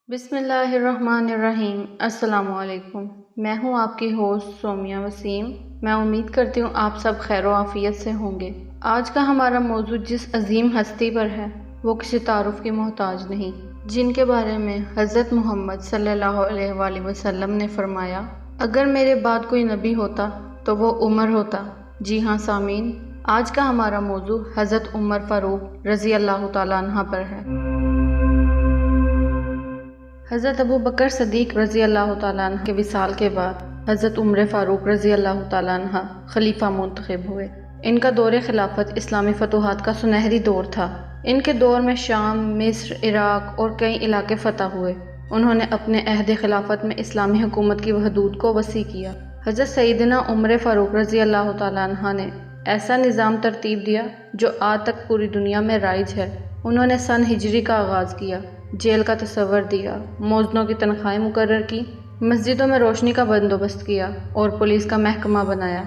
بسم اللہ الرحمن الرحیم۔ السلام علیکم۔ میں ہوں آپ کی ہوسٹ سومیہ وسیم۔ میں امید کرتی ہوں آپ سب خیر و عافیت سے ہوں گے۔ آج کا ہمارا موضوع جس عظیم ہستی پر ہے وہ کسی تعارف کی محتاج نہیں، جن کے بارے میں حضرت محمد صلی اللہ علیہ وآلہ وسلم نے فرمایا، اگر میرے بعد کوئی نبی ہوتا تو وہ عمر ہوتا۔ جی ہاں سامعین، آج کا ہمارا موضوع حضرت عمر فاروق رضی اللہ تعالیٰ عنہ پر ہے۔ حضرت ابو بکر صدیق رضی اللہ تعالیٰ عنہ کے وصال کے بعد حضرت عمر فاروق رضی اللہ تعالیٰ عنہ خلیفہ منتخب ہوئے۔ ان کا دور خلافت اسلامی فتوحات کا سنہری دور تھا۔ ان کے دور میں شام، مصر، عراق اور کئی علاقے فتح ہوئے۔ انہوں نے اپنے عہد خلافت میں اسلامی حکومت کی حدود کو وسیع کیا۔ حضرت سیدنا عمر فاروق رضی اللہ تعالیٰ عنہ نے ایسا نظام ترتیب دیا جو آج تک پوری دنیا میں رائج ہے۔ انہوں نے سن ہجری کا آغاز کیا، جیل کا تصور دیا، موذنوں کی تنخواہیں مقرر کی، مسجدوں میں روشنی کا بندوبست کیا اور پولیس کا محکمہ بنایا۔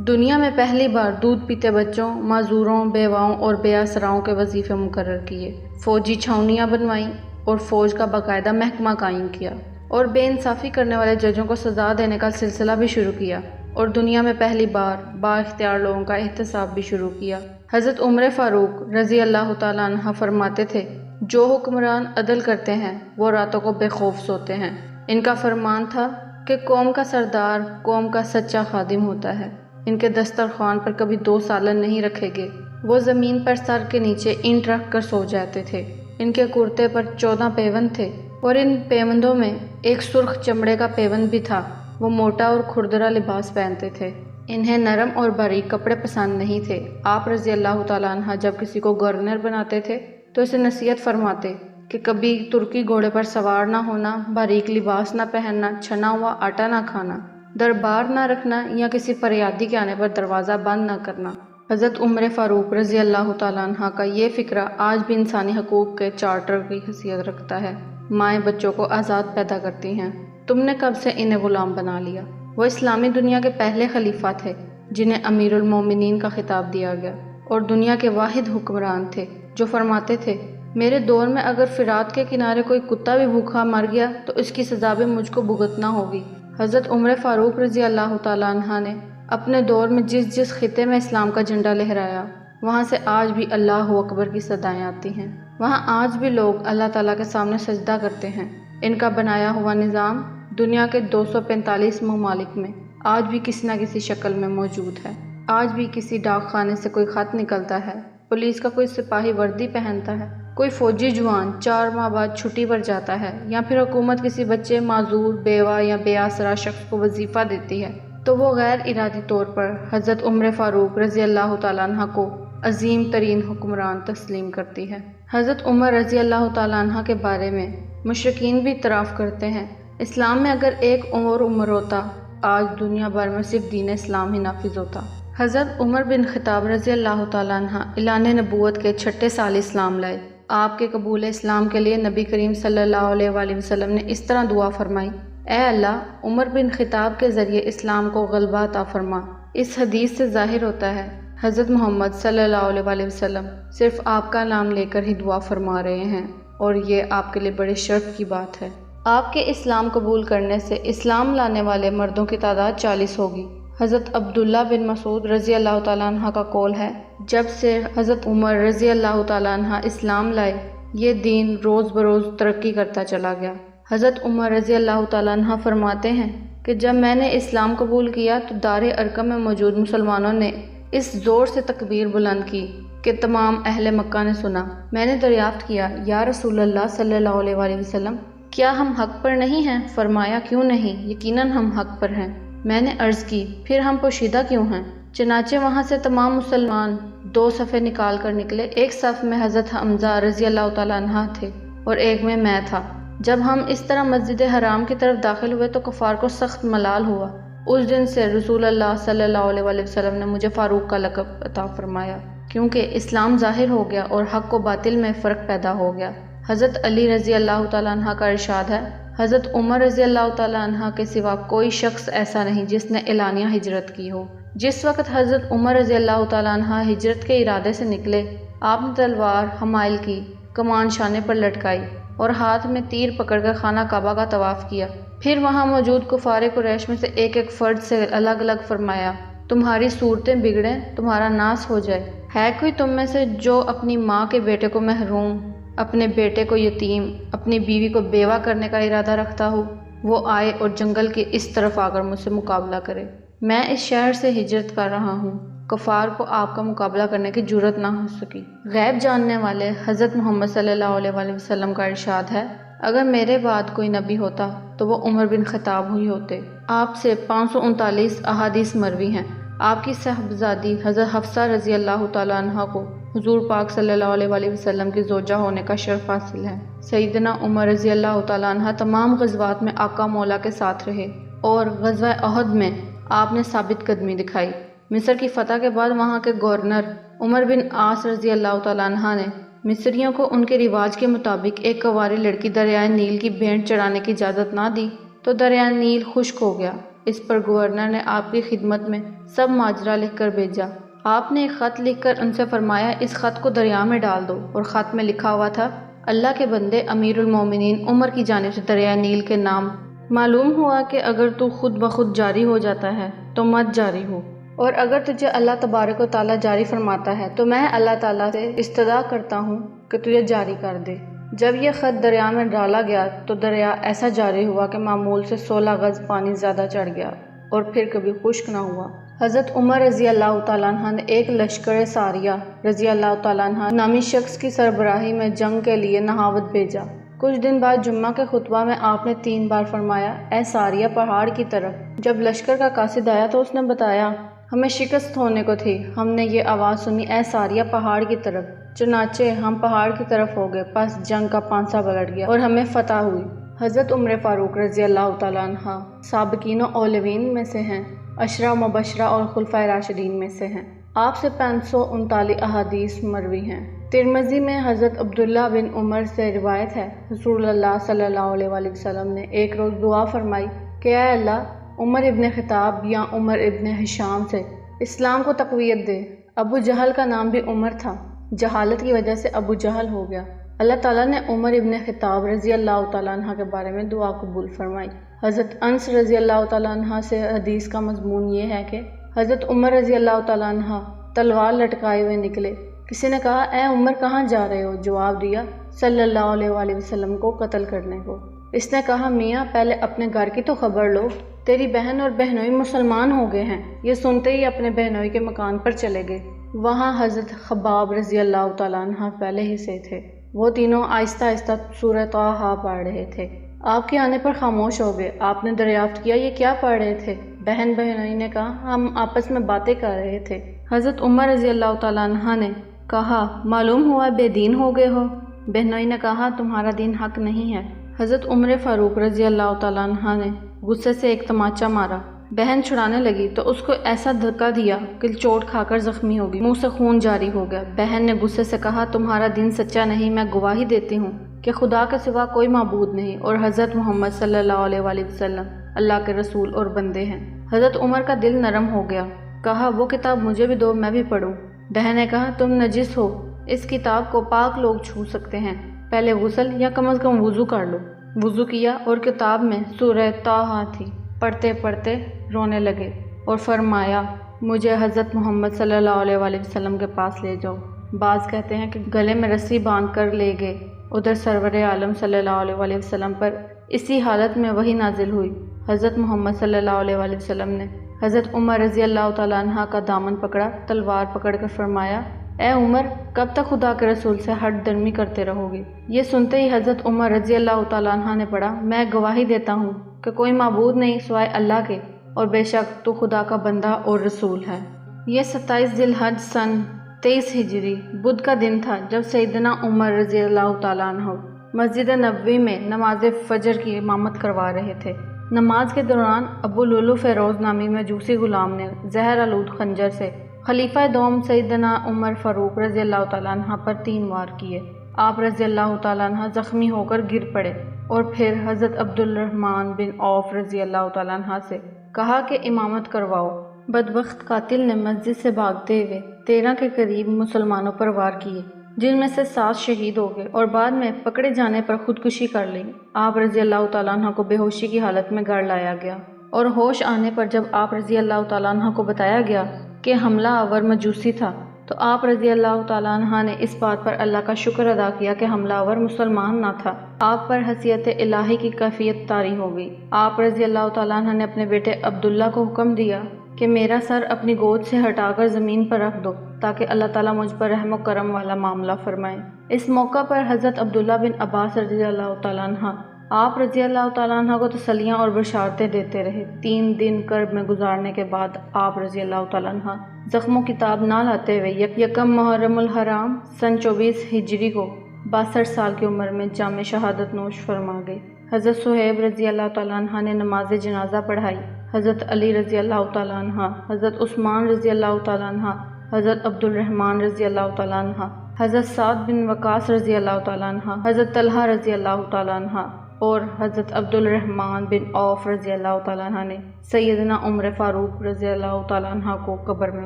دنیا میں پہلی بار دودھ پیتے بچوں، معذوروں، بیواؤں اور بے آسراؤں کے وظیفے مقرر کیے، فوجی چھاؤنیاں بنوائیں اور فوج کا باقاعدہ محکمہ قائم کیا، اور بے انصافی کرنے والے ججوں کو سزا دینے کا سلسلہ بھی شروع کیا، اور دنیا میں پہلی بار با اختیار لوگوں کا احتساب بھی شروع کیا۔ حضرت عمر فاروق رضی اللہ تعالیٰ عنہ فرماتے تھے، جو حکمران عدل کرتے ہیں وہ راتوں کو بے خوف سوتے ہیں۔ ان کا فرمان تھا کہ قوم کا سردار قوم کا سچا خادم ہوتا ہے۔ ان کے دسترخوان پر کبھی 2 سالن نہیں رکھے گے۔ وہ زمین پر سر کے نیچے اینٹ رکھ کر سو جاتے تھے۔ ان کے کرتے پر 14 پیوند تھے اور ان پیوندوں میں ایک سرخ چمڑے کا پیوند بھی تھا۔ وہ موٹا اور کھردرا لباس پہنتے تھے۔ انہیں نرم اور باریک کپڑے پسند نہیں تھے۔ آپ رضی اللہ تعالیٰ عنہ جب کسی کو گورنر بناتے تھے تو اسے نصیحت فرماتے کہ کبھی ترکی گھوڑے پر سوار نہ ہونا، باریک لباس نہ پہننا، چھنا ہوا آٹا نہ کھانا، دربار نہ رکھنا یا کسی فریادی کے آنے پر دروازہ بند نہ کرنا۔ حضرت عمر فاروق رضی اللہ تعالیٰ عنہ کا یہ فکرہ آج بھی انسانی حقوق کے چارٹر کی حیثیت رکھتا ہے۔ مائیں بچوں کو آزاد پیدا کرتی ہیں، تم نے کب سے انہیں غلام بنا لیا۔ وہ اسلامی دنیا کے پہلے خلیفہ تھے جنہیں امیر المومنین کا خطاب دیا گیا، اور دنیا کے واحد حکمران تھے جو فرماتے تھے، میرے دور میں اگر فرات کے کنارے کوئی کتا بھی بھوکا مر گیا تو اس کی سزا بھی مجھ کو بھگتنا ہوگی۔ حضرت عمر فاروق رضی اللہ تعالیٰ عنہ نے اپنے دور میں جس خطے میں اسلام کا جھنڈا لہرایا، وہاں سے آج بھی اللہ اکبر کی صدائیں آتی ہیں۔ وہاں آج بھی لوگ اللہ تعالیٰ کے سامنے سجدہ کرتے ہیں۔ ان کا بنایا ہوا نظام دنیا کے 245 ممالک میں آج بھی کسی نہ کسی شکل میں موجود ہے۔ آج بھی کسی ڈاک خانے سے کوئی خط نکلتا ہے، پولیس کا کوئی سپاہی وردی پہنتا ہے، کوئی فوجی جوان 4 ماہ بعد چھٹی پر جاتا ہے، یا پھر حکومت کسی بچے، معذور، بیوہ یا بے آسرا شخص کو وظیفہ دیتی ہے تو وہ غیر ارادی طور پر حضرت عمر فاروق رضی اللہ تعالیٰ عنہ کو عظیم ترین حکمران تسلیم کرتی ہے۔ حضرت عمر رضی اللہ تعالیٰ عنہ کے بارے میں مشرکین بھی اعتراف کرتے ہیں، اسلام میں اگر ایک اور عمر ہوتا، آج دنیا بھر میں صرف دین اسلام ہی نافذ ہوتا۔ حضرت عمر بن خطاب رضی اللہ تعالیٰ عنہ اعلان نبوت کے 6 سال اسلام لائے۔ آپ کے قبول اسلام کے لیے نبی کریم صلی اللہ علیہ وآلہ وسلم نے اس طرح دعا فرمائی، اے اللہ، عمر بن خطاب کے ذریعے اسلام کو غلبہ عطا فرما۔ اس حدیث سے ظاہر ہوتا ہے حضرت محمد صلی اللہ علیہ وآلہ وسلم صرف آپ کا نام لے کر ہی دعا فرما رہے ہیں، اور یہ آپ کے لیے بڑے شرف کی بات ہے۔ آپ کے اسلام قبول کرنے سے اسلام لانے والے مردوں کی تعداد 40 ہوگی۔ حضرت عبداللہ بن مسعود رضی اللہ تعالیٰ عنہ کا قول ہے، جب سے حضرت عمر رضی اللہ تعالیٰ عنہ اسلام لائے، یہ دین روز بروز ترقی کرتا چلا گیا۔ حضرت عمر رضی اللہ تعالیٰ عنہ فرماتے ہیں کہ جب میں نے اسلام قبول کیا تو دار ارقم میں موجود مسلمانوں نے اس زور سے تکبیر بلند کی کہ تمام اہل مکہ نے سنا۔ میں نے دریافت کیا، یا رسول اللہ صلی اللہ علیہ وآلہ وسلم، کیا ہم حق پر نہیں ہیں؟ فرمایا، کیوں نہیں، یقیناً ہم حق پر ہیں۔ میں نے عرض کی، پھر ہم پوشیدہ کیوں ہیں؟ چنانچہ وہاں سے تمام مسلمان 2 صفیں نکال کر نکلے۔ ایک صف میں حضرت حمزہ رضی اللہ تعالیٰ عنہ تھے اور ایک میں تھا۔ جب ہم اس طرح مسجد حرام کی طرف داخل ہوئے تو کفار کو سخت ملال ہوا۔ اس دن سے رسول اللہ صلی اللہ علیہ وآلہ وسلم نے مجھے فاروق کا لقب عطا فرمایا، کیونکہ اسلام ظاہر ہو گیا اور حق و باطل میں فرق پیدا ہو گیا۔ حضرت علی رضی اللہ تعالیٰ عنہ کا ارشاد ہے، حضرت عمر رضی اللہ تعالیٰ عنہ کے سوا کوئی شخص ایسا نہیں جس نے اعلانیہ ہجرت کی ہو۔ جس وقت حضرت عمر رضی اللہ تعالیٰ عنہ ہجرت کے ارادے سے نکلے، آپ نے تلوار حمائل کی، کمان شانے پر لٹکائی اور ہاتھ میں تیر پکڑ کر خانہ کعبہ کا طواف کیا۔ پھر وہاں موجود کفار قریش میں سے ایک ایک فرد سے الگ الگ فرمایا، تمہاری صورتیں بگڑیں، تمہارا ناس ہو جائے۔ ہے کوئی تم میں سے جو اپنی ماں کے بیٹے کو محروم، اپنے بیٹے کو یتیم، اپنی بیوی کو بیوہ کرنے کا ارادہ رکھتا ہو؟ وہ آئے اور جنگل کے اس طرف آ کر مجھ سے مقابلہ کرے۔ میں اس شہر سے ہجرت کر رہا ہوں۔ کفار کو آپ کا مقابلہ کرنے کی جرأت نہ ہو سکی۔ غیب جاننے والے حضرت محمد صلی اللہ علیہ وآلہ وسلم کا ارشاد ہے، اگر میرے بعد کوئی نبی ہوتا تو وہ عمر بن خطاب ہی ہوتے۔ آپ سے 539 احادیث مروی ہیں۔ آپ کی صاحبزادی حضرت حفصہ رضی اللہ تعالیٰ عنہ کو حضور پاک صلی اللہ علیہ وآلہ وسلم کی زوجہ ہونے کا شرف حاصل ہے۔ سیدنا عمر رضی اللہ تعالیٰ عنہ تمام غزوات میں آقا مولا کے ساتھ رہے اور غزوہ احد میں آپ نے ثابت قدمی دکھائی۔ مصر کی فتح کے بعد وہاں کے گورنر عمر بن عاص رضی اللہ تعالیٰ عنہ نے مصریوں کو ان کے رواج کے مطابق ایک کنواری لڑکی دریائے نیل کی بھینٹ چڑھانے کی اجازت نہ دی تو دریائے نیل خشک ہو گیا۔ اس پر گورنر نے آپ کی خدمت میں سب ماجرا لکھ کر بھیجا۔ آپ نے ایک خط لکھ کر ان سے فرمایا، اس خط کو دریا میں ڈال دو، اور خط میں لکھا ہوا تھا، اللہ کے بندے امیر المومنین عمر کی جانب سے دریائے نیل کے نام۔ معلوم ہوا کہ اگر تو خود بخود جاری ہو جاتا ہے تو مت جاری ہو، اور اگر تجھے اللہ تبارک و تعالیٰ جاری فرماتا ہے تو میں اللہ تعالیٰ سے استدعا کرتا ہوں کہ تجھے جاری کر دے۔ جب یہ خط دریا میں ڈالا گیا تو دریا ایسا جاری ہوا کہ معمول سے 16 گز پانی زیادہ چڑھ گیا اور پھر کبھی خشک نہ ہوا۔ حضرت عمر رضی اللہ تعالیٰ عنہ نے ایک لشکر ساریہ رضی اللہ تعالیٰ عنہ نامی شخص کی سربراہی میں جنگ کے لیے نہاوت بھیجا۔ کچھ دن بعد جمعہ کے خطبہ میں آپ نے 3 بار فرمایا، اے ساریہ پہاڑ کی طرف۔ جب لشکر کا قاصد آیا تو اس نے بتایا، ہمیں شکست ہونے کو تھی، ہم نے یہ آواز سنی، اے ساریہ پہاڑ کی طرف۔ چنانچہ ہم پہاڑ کی طرف ہو گئے، پس جنگ کا پانسا پلٹ گیا اور ہمیں فتح ہوئی۔ حضرت عمر فاروق رضی اللہ تعالیٰ عنہ سابقین و اولین میں سے ہیں، عشرہ مبشرہ اور خلفائے راشدین میں سے ہیں۔ آپ سے 539 احادیث مروی ہیں۔ ترمذی میں حضرت عبداللہ بن عمر سے روایت ہے، رسول اللہ صلی اللہ علیہ وآلہ وسلم نے ایک روز دعا فرمائی کہ اے اللہ، عمر ابن خطاب یا عمر ابن ہشام سے اسلام کو تقویت دے۔ ابو جہل کا نام بھی عمر تھا، جہالت کی وجہ سے ابو جہل ہو گیا۔ اللہ تعالیٰ نے عمر ابن خطاب رضی اللہ تعالیٰ عنہ کے بارے میں دعا قبول فرمائی۔ حضرت انس رضی اللہ تعالیٰ عنہ سے حدیث کا مضمون یہ ہے کہ حضرت عمر رضی اللہ تعالیٰ عنہ تلوار لٹکائے ہوئے نکلے۔ کسی نے کہا، اے عمر کہاں جا رہے ہو؟ جواب دیا، صلی اللہ علیہ وآلہ وسلم کو قتل کرنے کو۔ اس نے کہا، میاں پہلے اپنے گھر کی تو خبر لو، تیری بہن اور بہنوئی مسلمان ہو گئے ہیں۔ یہ سنتے ہی اپنے بہنوئی کے مکان پر چلے گئے۔ وہاں حضرت خباب رضی اللہ تعالیٰ عنہ پہلے ہی سے تھے۔ وہ تینوں آہستہ آہستہ سورہ طٰہٰ پڑھ رہے تھے۔ آپ کے آنے پر خاموش ہو گئے۔ آپ نے دریافت کیا، یہ کیا پڑھ رہے تھے؟ بہنوئی نے کہا، ہم آپس میں باتیں کر رہے تھے۔ حضرت عمر رضی اللہ تعالیٰ عنہ نے کہا، معلوم ہوا بے دین ہو گئے ہو۔ بہنوئی نے کہا، تمہارا دین حق نہیں ہے۔ حضرت عمر فاروق رضی اللہ تعالیٰ عنہ نے غصے سے ایک تماچا مارا۔ بہن چھڑانے لگی تو اس کو ایسا دھکا دیا کہ چوٹ کھا کر زخمی ہوگی، منہ سے خون جاری ہو گیا۔ بہن نے غصے سے کہا، تمہارا دین سچا نہیں، میں گواہی دیتی ہوں کہ خدا کے سوا کوئی معبود نہیں اور حضرت محمد صلی اللہ علیہ وآلہ وسلم اللہ کے رسول اور بندے ہیں۔ حضرت عمر کا دل نرم ہو گیا، کہا، وہ کتاب مجھے بھی دو، میں بھی پڑھوں۔ بہن نے کہا، تم نجس ہو، اس کتاب کو پاک لوگ چھو سکتے ہیں، پہلے غسل یا کم از کم وضو کر لو۔ وضو کیا اور کتاب میں سورہ طٰہٰ تھی، پڑھتے پڑھتے رونے لگے اور فرمایا، مجھے حضرت محمد صلی اللہ علیہ وآلہ وسلم کے پاس لے جاؤ۔ بعض کہتے ہیں کہ گلے میں رسی باندھ کر لے گئے۔ ادھر سرور عالم صلی اللہ علیہ وآلہ وسلم پر اسی حالت میں وحی نازل ہوئی۔ حضرت محمد صلی اللہ علیہ وآلہ وسلم نے حضرت عمر رضی اللہ تعالیٰ عنہ کا دامن پکڑا، تلوار پکڑ کر فرمایا، اے عمر، کب تک خدا کے رسول سے ہٹ درمی کرتے رہو گے؟ یہ سنتے ہی حضرت عمر رضی اللہ تعالیٰ عنہ نے پڑھا، میں گواہی دیتا ہوں کہ کوئی معبود نہیں سوائے اللہ کے، اور بے شک تو خدا کا بندہ اور رسول ہے۔ یہ 27 ذی الحج سن 23 ہجری بدھ کا دن تھا جب سیدنا عمر رضی اللہ تعالیٰ عنہ مسجد نبوی میں نماز فجر کی امامت کروا رہے تھے۔ نماز کے دوران ابو لولو فیروز نامی مجوسی غلام نے زہر آلود خنجر سے خلیفہ دوم سیدنا عمر فاروق رضی اللہ تعالیٰ عنہ پر 3 وار کیے۔ آپ رضی اللہ تعالیٰ عنہ زخمی ہو کر گر پڑے اور پھر حضرت عبد الرحمن بن عوف رضی اللہ تعالیٰ عنہ سے کہا کہ امامت کرواؤ۔ بدبخت قاتل نے مسجد سے بھاگتے ہوئے 13 کے قریب مسلمانوں پر وار کیے۔ جن میں سے 7 شہید ہو گئے اور بعد میں پکڑے جانے پر خودکشی کر لی۔ آپ رضی اللہ تعالیٰ عنہ کو بے ہوشی کی حالت میں گھر لایا گیا اور ہوش آنے پر جب آپ رضی اللہ تعالیٰ عنہ کو بتایا گیا کہ حملہ آور مجوسی تھا تو آپ رضی اللہ تعالیٰ عنہ نے اس بات پر اللہ کا شکر ادا کیا کہ حملہ آور مسلمان نہ تھا۔ آپ پر حیثیت الہی کی کیفیت طاری ہو گئی۔ آپ رضی اللہ تعالیٰ عنہ نے اپنے بیٹے عبداللہ کو حکم دیا کہ میرا سر اپنی گود سے ہٹا کر زمین پر رکھ دو تاکہ اللہ تعالیٰ مجھ پر رحم و کرم والا معاملہ فرمائے۔ اس موقع پر حضرت عبداللہ بن عباس رضی اللہ تعالیٰ عنہ آپ رضی اللہ تعالیٰ عنہ کو تسلیاں اور بشارتیں دیتے رہے۔ 3 دن کرب میں گزارنے کے بعد آپ رضی اللہ تعالیٰ عنہ زخم و کتاب نہ لاتے ہوئے یکم محرم الحرام سن 24 ہجری کو 62 سال کی عمر میں جام شہادت نوش فرما گئے۔ حضرت صہیب رضی اللہ تعالیٰ عنہ نے نماز جنازہ پڑھائی۔ حضرت علی رضی اللہ تعالیٰ عنہ، حضرت عثمان رضی اللہ تعالیٰ عنہ، حضرت عبد الرحمن رضی اللہ تعالیٰ عنہ، حضرت سعد بن وقاص رضی اللہ تعالیٰ عنہ، حضرت طلحہ رضی اللہ تعالیٰ عنہ اور حضرت عبد الرحمن بن عوف رضی اللہ تعالیٰ عنہ نے سیدنا عمر فاروق رضی اللہ تعالیٰ عنہ کو قبر میں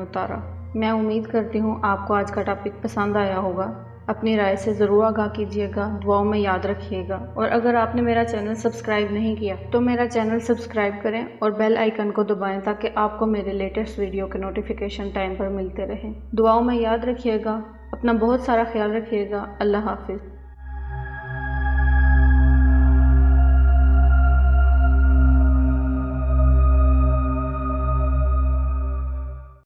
اتارا۔ میں امید کرتی ہوں آپ کو آج کا ٹاپک پسند آیا ہوگا۔ اپنی رائے سے ضرور آگاہ کیجیے گا، دعاؤں میں یاد رکھیے گا، اور اگر آپ نے میرا چینل سبسکرائب نہیں کیا تو میرا چینل سبسکرائب کریں اور بیل آئیکن کو دبائیں تاکہ آپ کو میرے لیٹسٹ ویڈیو کے نوٹیفیکیشن ٹائم پر ملتے رہیں۔ دعاؤں میں یاد رکھیے گا، اپنا بہت سارا خیال رکھیے گا۔ اللہ حافظ۔